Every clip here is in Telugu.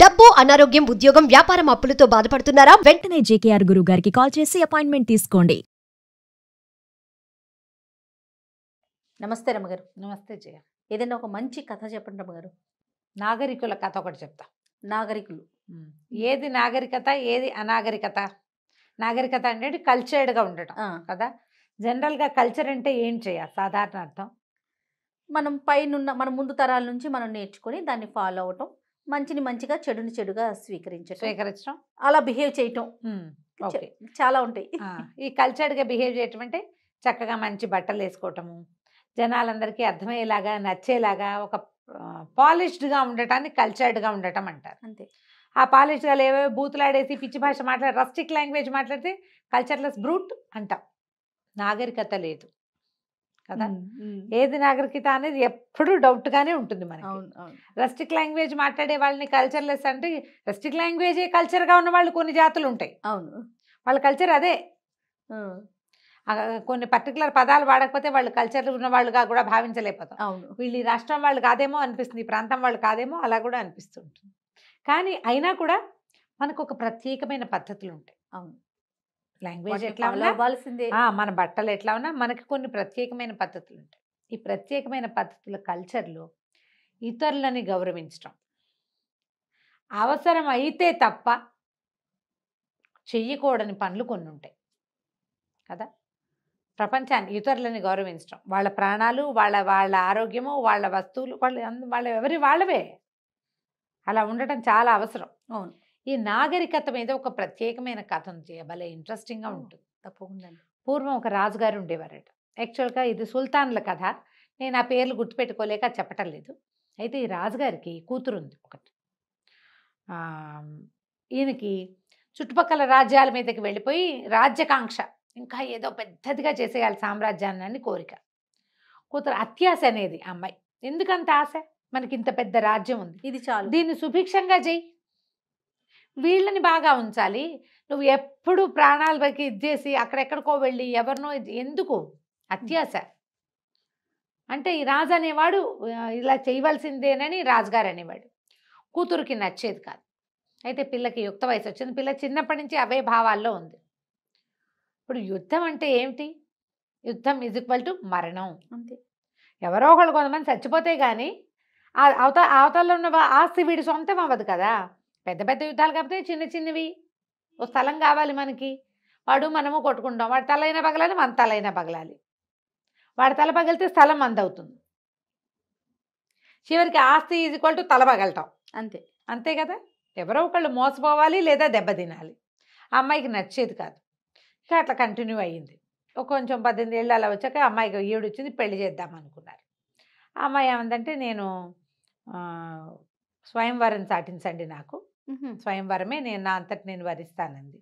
డబ్బు, అనారోగ్యం, ఉద్యోగం, వ్యాపారం అప్పులతో బాధపడుతున్నారా? వెంటనే జేకేఆర్ గురువు గారికి కాల్ చేసి అపాయింట్మెంట్ తీసుకోండి. నమస్తే రమ్మగారు. నమస్తే జయ. ఏదైనా ఒక మంచి కథ చెప్పండి రమ్మగారు. నాగరికుల కథ ఒకటి చెప్తా. నాగరికులు. ఏది నాగరికత, ఏది అనాగరికత? నాగరికత అంటే కల్చర్డ్గా ఉండటం కదా. జనరల్గా కల్చర్ అంటే ఏం చేయాలి? సాధారణ అర్థం మనం పైనున్న మన ముందు తరాల నుంచి మనం నేర్చుకొని దాన్ని ఫాలో అవటం, మంచిని మంచిగా, చెడుని చెడుగా స్వీకరించడం, అలా బిహేవ్ చేయటం. ఓకే, చాలా ఉంటాయి. ఈ కల్చర్డ్గా బిహేవ్ చేయటం అంటే చక్కగా మంచి బట్టలు వేసుకోవటము, జనాలందరికీ అర్థమయ్యేలాగా, నచ్చేలాగా, ఒక పాలిష్డ్గా ఉండటాన్ని కల్చర్డ్గా ఉండటం అంటారు. అంతే. ఆ పాలిష్డ్గా ఏవేవో బూతులాడేసి పిచ్చి భాష మాట్లాడి రస్టిక్ లాంగ్వేజ్ మాట్లాడితే కల్చర్లెస్ బ్రూట్ అంటాం. నాగరికత లేదు కదా. ఏది నాగరికత అనేది ఎప్పుడూ డౌట్గానే ఉంటుంది మనకి. రస్టిక్ లాంగ్వేజ్ మాట్లాడే వాళ్ళని కల్చర్లెస్ అంటే, రస్టిక్ లాంగ్వేజే కల్చర్గా ఉన్న వాళ్ళు కొన్ని జాతులు ఉంటాయి. అవును, వాళ్ళ కల్చర్ అదే. కొన్ని పర్టికులర్ పదాలు వాడకపోతే వాళ్ళు కల్చర్ ఉన్న వాళ్ళుగా కూడా భావించలేకపోతాం. అవును, వీళ్ళు ఈ రాష్ట్రం వాళ్ళు కాదేమో అనిపిస్తుంది, ఈ ప్రాంతం వాళ్ళు కాదేమో అలా కూడా అనిపిస్తుంటుంది. కానీ అయినా కూడా మనకు ఒక ప్రత్యేకమైన పద్ధతులు ఉంటాయి. అవును, లాంగ్వేజ్ ఎట్లా ఉన్నా, మన బట్టలు ఎట్లా ఉన్నా మనకి కొన్ని ప్రత్యేకమైన పద్ధతులు ఉంటాయి. ఈ ప్రత్యేకమైన పద్ధతుల కల్చర్లో ఇతరులని గౌరవించడం, అవసరం అయితే తప్ప చెయ్యకూడని పనులు కొన్ని ఉంటాయి కదా. ప్రపంచాన్ని ఇతరులని గౌరవించడం, వాళ్ళ ప్రాణాలు, వాళ్ళ ఆరోగ్యము, వాళ్ళ వస్తువులు, వాళ్ళవే అలా ఉండటం చాలా అవసరం. అవును. ఈ నాగరికత మీద ఒక ప్రత్యేకమైన కథ ఉంది, భలే ఇంట్రెస్టింగ్గా ఉంటుంది. తప్పకుండా. పూర్వం ఒక రాజుగారు ఉండేవారట. యాక్చువల్గా ఇది సుల్తాన్ల కథ, నేను ఆ పేర్లు గుర్తుపెట్టుకోలేక చెప్పటం లేదు. అయితే ఈ రాజుగారికి కూతురు ఉంది ఒకటి. ఈయనకి చుట్టుపక్కల రాజ్యాల మీదకి వెళ్ళిపోయి రాజ్యకాంక్ష, ఇంకా ఏదో పెద్దదిగా చేసేయాలి సామ్రాజ్యాన్ని అని కోరిక. కూతురు అత్యాశ అనేది అమ్మాయి. ఎందుకంత ఆశ? మనకి ఇంత పెద్ద రాజ్యం ఉంది, ఇది చాలు, దీన్ని సుభిక్షంగా చేయి, వీళ్ళని బాగా ఉంచాలి, నువ్వు ఎప్పుడు ప్రాణాల పైకి ఇచ్చేసి అక్కడెక్కడికో వెళ్ళి ఎవరినో ఎందుకు? అత్యాశ. అంటే ఈ రాజు అనేవాడు ఇలా చేయవలసిందేనని రాజుగారు అనేవాడు. కూతురికి నచ్చేది కాదు. అయితే పిల్లకి యుక్త వయసు వచ్చింది, పిల్ల చిన్నప్పటి నుంచి అవే భావాల్లో ఉంది. ఇప్పుడు యుద్ధం అంటే ఏమిటి? యుద్ధం ఈజ్ = మరణం. అంతే. ఎవరో ఒకళ్ళు కొంతమంది చచ్చిపోతే కానీ అవతల ఉన్న ఆస్తి వీడి సొంతం అవ్వదు కదా. పెద్ద పెద్ద యుద్ధాలు కాకపోతే చిన్న చిన్నవి, ఓ స్థలం కావాలి మనకి, వాడు మనము కొట్టుకుంటాం, వాడి తలైనా పగలాలి, మన తలైనా పగలాలి. వాడి తల పగిలితే స్థలం అవుతుంది, చివరికి ఆస్తి ఈజ్ = తల పగలటం. అంతే. అంతే కదా. ఎవరో ఒకళ్ళు మోసపోవాలి లేదా దెబ్బతినాలి. ఆ అమ్మాయికి నచ్చేది కాదు. ఇంకా అట్లా కంటిన్యూ అయ్యింది. కొంచెం 18 ఏళ్ళు అలా వచ్చాక అమ్మాయికి ఈవిడ వచ్చింది, పెళ్లి చేద్దాం అనుకున్నారు. ఆ అమ్మాయి ఏమందంటే, నేను స్వయంవరం చాటించండి, నాకు స్వయంవరమే, నేను నా అంతటి నేను వరిస్తానంది.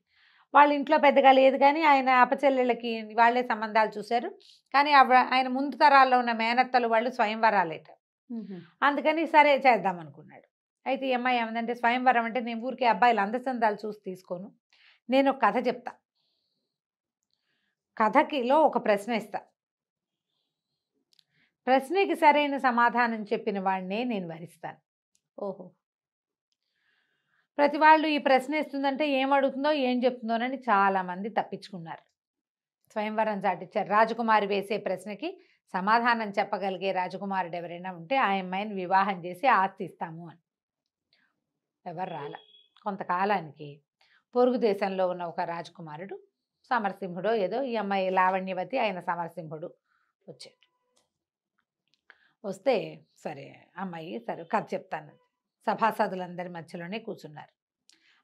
వాళ్ళ ఇంట్లో పెద్దగా లేదు, కానీ ఆయన అపచెల్లెళ్ళకి వాళ్ళే సంబంధాలు చూశారు. కానీ ఆయన ముందు తరాల్లో ఉన్న మేనత్తలు వాళ్ళు స్వయంవరాలేట. అందుకని సరే చేద్దాం అనుకున్నాడు. అయితే ఈ అమ్మాయి ఏమందంటే, స్వయంవరం అంటే నేను ఊరికే అబ్బాయిలు అందచందాలు చూసి తీసుకోను, నేను ఒక కథ చెప్తా, కథకిలో ఒక ప్రశ్న ఇస్తా, ప్రశ్నకి సరైన సమాధానం చెప్పిన వాడినే నేను వరిస్తాను. ఓహో. ప్రతి వాళ్ళు ఈ ప్రశ్న ఇస్తుందంటే ఏం అడుగుతుందో ఏం చెప్తుందోనని చాలామంది తప్పించుకున్నారు. స్వయంవరం చాటిచ్చారు. రాజకుమారి వేసే ప్రశ్నకి సమాధానం చెప్పగలిగే రాజకుమారుడు ఎవరైనా ఉంటే ఆ అమ్మాయిని వివాహం చేసి ఆస్తి ఇస్తాము అని. ఎవరు రాల. కొంతకాలానికి పొరుగు దేశంలో ఉన్న ఒక రాజకుమారుడు, సమరసింహుడో ఏదో, ఈ అమ్మాయి లావణ్యవతి, ఆయన సమరసింహుడు వచ్చాడు. వస్తే సరే అమ్మాయి సరే కథ చెప్తాను, సభాసదులందరి మధ్యలోనే కూర్చున్నారు.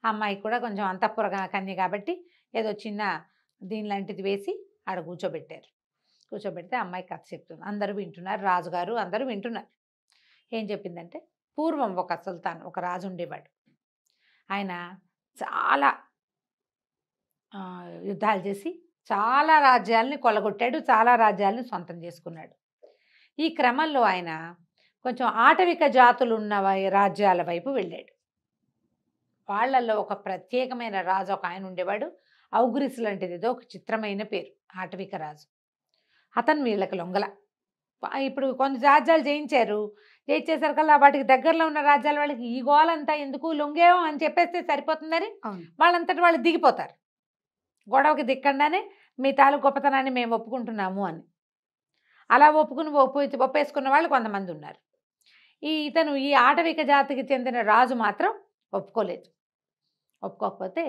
అమ్మాయి కూడా కొంచెం అంతఃపుర కన్య కాబట్టి ఏదో చిన్న దీని లాంటిది వేసి ఆడ కూర్చోబెట్టారు. కూర్చోబెడితే అమ్మాయి కథ చెప్తుంది, అందరూ వింటున్నారు, రాజుగారు అందరూ వింటున్నారు. ఏం చెప్పిందంటే, పూర్వం ఒక సుల్తాన్, ఒక రాజు ఉండేవాడు. ఆయన చాలా యుద్ధాలు చేసి చాలా రాజ్యాలని కొల్లగొట్టాడు, చాలా రాజ్యాలని సొంతం చేసుకున్నాడు. ఈ క్రమంలో ఆయన కొంచెం ఆటవిక జాతులు ఉన్న రాజ్యాల వైపు వెళ్ళాడు. వాళ్ళల్లో ఒక ప్రత్యేకమైన రాజు ఒక ఆయన ఉండేవాడు. ఔగ్రిస్ లాంటిది ఏదో ఒక చిత్రమైన పేరు, ఆటవిక రాజు. అతను వీళ్ళకి లొంగల. ఇప్పుడు కొన్ని రాజ్యాలు జయించారు, చేసేసరికల్లా వాటికి దగ్గరలో ఉన్న రాజ్యాల వాళ్ళకి ఈ గోలంతా ఎందుకు లొంగేమో అని చెప్పేస్తే సరిపోతుందని అవును. వాళ్ళంతటి వాళ్ళు దిగిపోతారు. గొడవకి దిక్కండానే మీ తాలూకు గొప్పతనాన్ని మేము ఒప్పుకుంటున్నాము అని. అలా ఒప్పేసుకున్న వాళ్ళు కొంతమంది ఉన్నారు. ఇతను ఈ ఆటవిక జాతికి చెందిన రాజు మాత్రం ఒప్పుకోలేదు. ఒప్పుకోకపోతే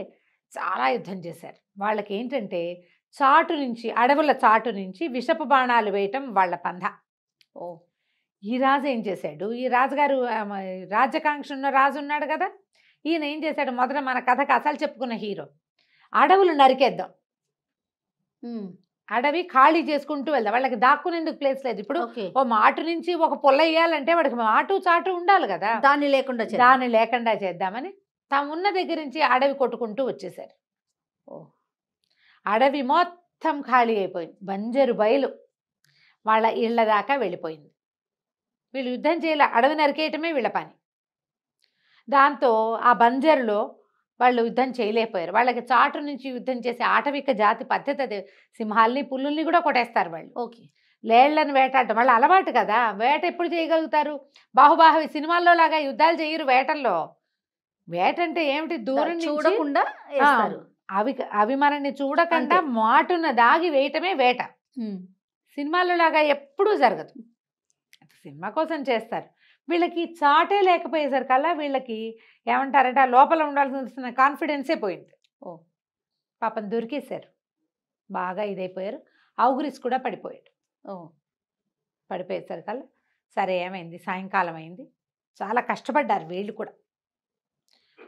చాలా యుద్ధం చేశారు. వాళ్ళకి ఏంటంటే చాటు నుంచి, అడవుల చాటు నుంచి విషపు బాణాలు వేయటం వాళ్ళ పంధ. ఈ రాజు ఏం చేశాడు, ఈ రాజుగారు రాజ్యకాంక్ష ఉన్న రాజు ఉన్నాడు కదా, ఈయన ఏం చేశాడు, మొదట మన కథకు అసలు చెప్పుకున్న హీరో అడవులు నరికేద్దాం, అడవి ఖాళీ చేసుకుంటూ వెళ్దాం, వాళ్ళకి దాక్కునేందుకు ప్లేస్ లేదు. ఇప్పుడు ఓ మాటు నుంచి ఒక పొల్ల వేయాలంటే వాడికి మాటు చాటు ఉండాలి కదా, దాన్ని లేకుండా చేద్దామని తాము ఉన్న దగ్గర నుంచి అడవి కొట్టుకుంటూ వచ్చేసారు. అడవి మొత్తం ఖాళీ అయిపోయింది, బంజరు బయలు వాళ్ళ ఇళ్ల దాకా వెళ్ళిపోయింది. వీళ్ళు యుద్ధం చేయాలి, అడవి నరికేయటమే వీళ్ళ పని. దాంతో ఆ బంజరులో వాళ్ళు యుద్ధం చేయలేకపోయారు. వాళ్ళకి చాటు నుంచి యుద్ధం చేసే ఆటవిక జాతి పద్ధతి అది. సింహాల్ని పుల్లుల్ని కూడా కొట్టేస్తారు వాళ్ళు. లేళ్లను వేటాడటం వాళ్ళ అలవాటు కదా. వేట ఎప్పుడు చేయగలుగుతారు? బాహుబాహవి సినిమాల్లో లాగా యుద్ధాలు చేయరు వేటల్లో. వేట అంటే ఏమిటి, దూరం చూడకుండా అవి మనల్ని చూడకుండా మాటున దాగి వేయటమే వేట. సినిమాల్లో లాగా ఎప్పుడూ జరగదు, సినిమా కోసం చేస్తారు. వీళ్ళకి చాటే లేకపోయేసరికల్లా వీళ్ళకి ఏమంటారంటే ఆ లోపల ఉండాల్సిన కాన్ఫిడెన్సే పోయింది. పాపం దొరికేశారు, బాగా ఇదైపోయారు. ఔగురిస్ కూడా పడిపోయాడు. పడిపోయేసరికల్లా సరే ఏమైంది, సాయంకాలం అయింది. చాలా కష్టపడ్డారు వీళ్ళు కూడా.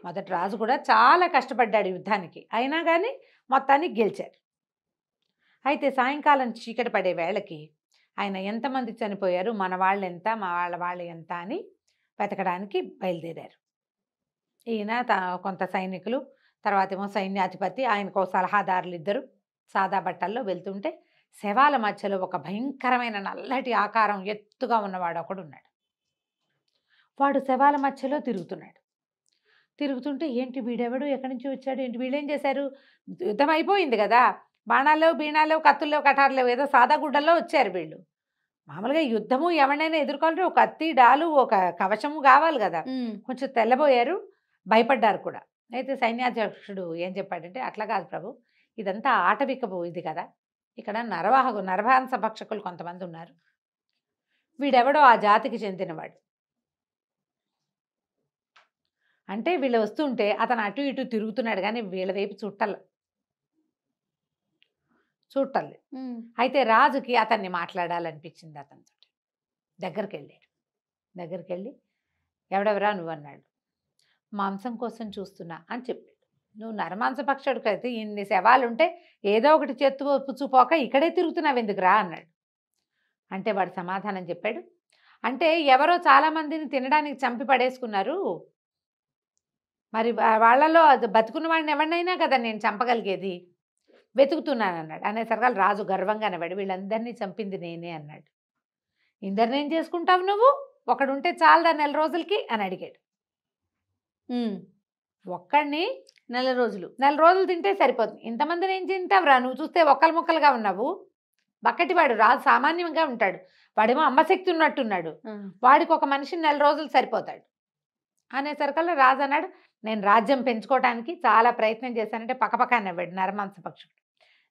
మొదటి రాజు కూడా చాలా కష్టపడ్డాడు యుద్ధానికి, అయినా కానీ మొత్తానికి గెలిచారు. అయితే సాయంకాలం చీకటి పడే వేళకి ఆయన ఎంతమంది చనిపోయారు, మన వాళ్ళు ఎంత, మా వాళ్ళు ఎంత అని వెతకడానికి బయలుదేరారు. ఈయన కొంత సైనికులు, తర్వాత ఏమో సైన్యాధిపతి, ఆయనకు సలహాదారులు ఇద్దరు సాదా బట్టల్లో వెళ్తుంటే శవాల మధ్యలో ఒక భయంకరమైన నల్లటి ఆకారం ఎత్తుగా ఉన్నవాడు ఒకడు ఉన్నాడు. వాడు శవాల మధ్యలో తిరుగుతుంటే ఏంటి వీడెవడు, ఎక్కడి నుంచి వచ్చాడు, ఏంటి వీళ్ళేం చేశారు, యుద్ధం అయిపోయింది కదా, బాణాలు బీణాలు కత్తుల్లో కటార్లేవు, ఏదో సాదా గుడ్డల్లో వచ్చారు వీళ్ళు. మామూలుగా యుద్ధము ఎవరినైనా ఎదుర్కోవాలంటే ఒక కత్తి డాలు ఒక కవచము కావాలి కదా. కొంచెం తెల్లబోయారు, భయపడ్డారు కూడా. అయితే సైన్యాధ్యక్షుడు ఏం చెప్పాడంటే, అట్లా కాదు ప్రభు, ఇదంతా ఆటవిక ఇది కదా, ఇక్కడ నరమాంస భక్షకులు కొంతమంది ఉన్నారు, వీడెవడో ఆ జాతికి చెందినవాడు. అంటే వీళ్ళు వస్తుంటే అతను అటు ఇటు తిరుగుతున్నాడు కానీ వీళ్ళ వైపు చూడలే. అయితే రాజుకి అతన్ని మాట్లాడాలనిపించింది. అతనితో దగ్గరికి వెళ్ళి ఎవడెవరా నువ్వు అన్నాడు. మాంసం కోసం చూస్తున్నా అని చెప్పాడు. నువ్వు నరమాంసపక్షుడికి అయితే ఇన్ని శవాలుంటే ఏదో ఒకటి చేత్తు పుచ్చుపోక ఇక్కడే తిరుగుతున్నావు ఎందుకురా అన్నాడు. అంటే వాడు సమాధానం చెప్పాడు, అంటే ఎవరో చాలామందిని తినడానికి చంపి పడేసుకున్నారు, మరి వాళ్ళలో బతుకున్న వాడిని ఎవరినైనా కదా నేను చంపగలిగేది, వెతుకుతున్నాను అన్నాడు. అనేసరికి రాజు గర్వంగా అనవాడు, వీళ్ళందరినీ చంపింది నేనే అన్నాడు. ఇందరిని ఏం చేసుకుంటావు నువ్వు, ఒకడుంటే చాలదా నెల రోజులకి అని అడిగాడు. ఒక్కడిని నెల రోజులు తింటే సరిపోతుంది, ఇంతమందిని ఏం తింటావురా, నువ్వు చూస్తే ఒక్కలు ముక్కలుగా ఉన్నావు. బక్కటివాడు రాజు సామాన్యంగా ఉంటాడు, వాడేమో అమ్మశక్తి ఉన్నట్టున్నాడు, వాడికి ఒక మనిషి నెల రోజులు సరిపోతాడు. అనేసరికల్లా రాజు అన్నాడు, నేను రాజ్యం పెంచుకోవడానికి చాలా ప్రయత్నం చేశానంటే పక్కపక్క నవ్వాడు నరమాంస పక్షుడు.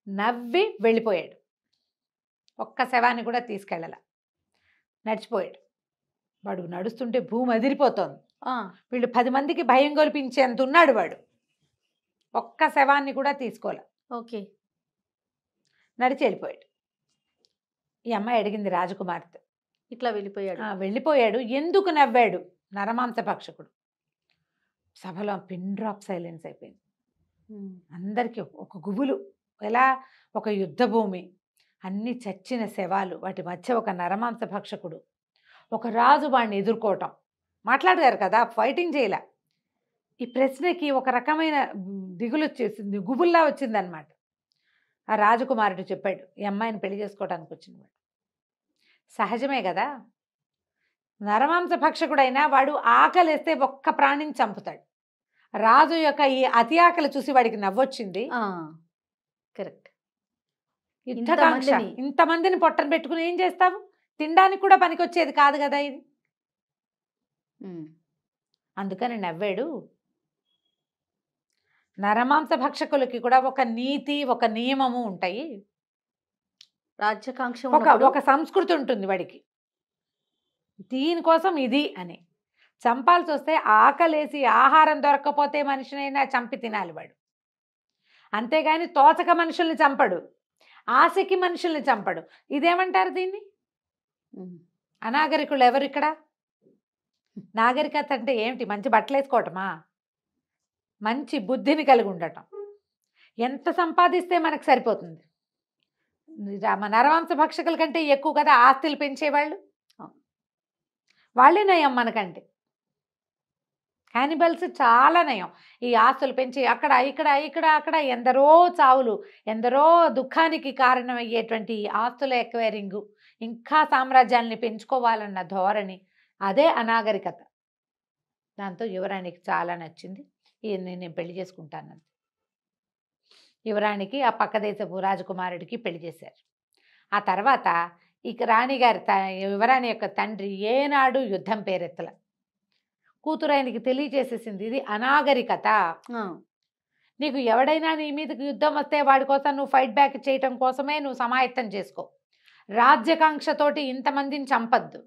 నవ్వి వెళ్ళిపోయాడు, ఒక్క శవాన్ని కూడా తీసుకెళ్ళాల, నడిచిపోయాడు. వాడు నడుస్తుంటే భూమి అదిరిపోతోంది, వీళ్ళు 10 మందికి భయం గొలిపించేంత ఉన్నాడు వాడు. ఒక్క శవాన్ని కూడా తీసుకోలే, నడిచి వెళ్ళిపోయాడు. ఈ అమ్మాయి అడిగింది రాజకుమార్తె, ఇట్లా వెళ్ళిపోయాడు ఎందుకు నవ్వాడు నరమాంస పక్షకుడు. సభలో పిన్ డ్రాప్ సైలెన్స్ అయిపోయింది. అందరికీ ఒక గుబులు, ఎలా ఒక యుద్ధ భూమి, అన్ని చచ్చిన శవాలు, వాటి మధ్య ఒక నరమాంస భక్షకుడు, ఒక రాజు వాడిని ఎదుర్కోవటం. మాట్లాడారు కదా, ఫైటింగ్ చేయలే. ఈ ప్రశ్నకి ఒక రకమైన దిగులు వచ్చేసింది, గుబుల్లా వచ్చిందనమాట. ఆ రాజకుమారుడు చెప్పాడు, ఈ అమ్మాయిని పెళ్లి చేసుకోవడానికి వచ్చినవాడు. సహజమే కదా, నరమాంస భక్షకుడైనా వాడు ఆకలిస్తే ఒక్క ప్రాణిని చంపుతాడు. రాజు యొక్క ఈ అతి ఆకలి చూసి వాడికి నవ్వొచ్చింది. కరెక్ట్. ఇంతమందిని పొట్టను పెట్టుకుని ఏం చేస్తావు, తినడానికి కూడా పనికొచ్చేది కాదు కదా ఇది. అందుకని నవ్వాడు. నరమాంస భక్షకులకి కూడా ఒక నీతి, ఒక నియమము ఉంటాయి. రాజ్యకాంక్ష ఒక ఒక సంస్కృతి ఉంటుంది వాడికి. దీనికోసం ఇది అని చంపాల్సి వస్తే ఆకలేసి ఆహారం దొరక్కపోతే మనిషినైనా చంపి తినాలి వాడు. అంతేగాని తోచక మనుషుల్ని చంపడు, ఆశకి మనుషుల్ని చంపడు. ఇదేమంటారు దీన్ని? అనాగరికులు ఎవరు ఇక్కడ? నాగరికత అంటే ఏమిటి? మంచి బట్టలు వేసుకోవటమా? మంచి బుద్ధిని కలిగి ఉండటం. ఎంత సంపాదిస్తే మనకు సరిపోతుంది? నరవంశ భక్షకుల కంటే ఎక్కువ కదా ఆస్తులు పెంచేవాళ్ళు. వాళ్ళే నయం మనకంటే. హ్యానిబల్స్ చాలా నయం. ఈ ఆస్తులు పెంచి అక్కడ ఇక్కడ ఇక్కడ అక్కడ ఎందరో చావులు, ఎందరో దుఃఖానికి కారణమయ్యేటువంటి ఆస్తుల ఎక్వైరింగు, ఇంకా సామ్రాజ్యాల్ని పెంచుకోవాలన్న ధోరణి, అదే అనాగరికత. దాంతో యువరాణికి చాలా నచ్చింది. ఈయన్ని నేను పెళ్లి చేసుకుంటానంది. యువరాణికి ఆ పక్క దేశపు రాజకుమారుడికి పెళ్లి చేశారు. ఆ తర్వాత ఇక రాణిగారి యువరాణి యొక్క తండ్రి ఏనాడు యుద్ధం పేరెత్తల. కూతురు ఆయనకి తెలియచేసేసింది, ఇది అనాగరికత. నీకు ఎవడైనా నీ మీదకి యుద్ధం వస్తే వాడి కోసం నువ్వు ఫైట్ బ్యాక్ చేయటం కోసమే నువ్వు సమాయత్తం చేసుకో. రాజ్యకాంక్షతోటి ఇంతమందిని చంపద్దు.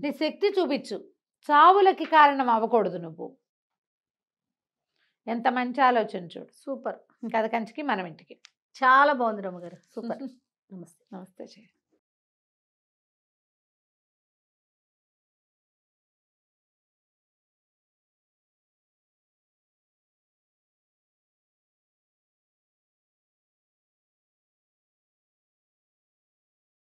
నీ శక్తి చూపించు, చావులకి కారణం అవ్వకూడదు నువ్వు. ఎంత మంచి ఆలోచన చూడు. సూపర్. కథ కంచికి మనం ఇంటికి. చాలా బాగుంది రమ్మగారు. సూపర్. నమస్తే. నమస్తే.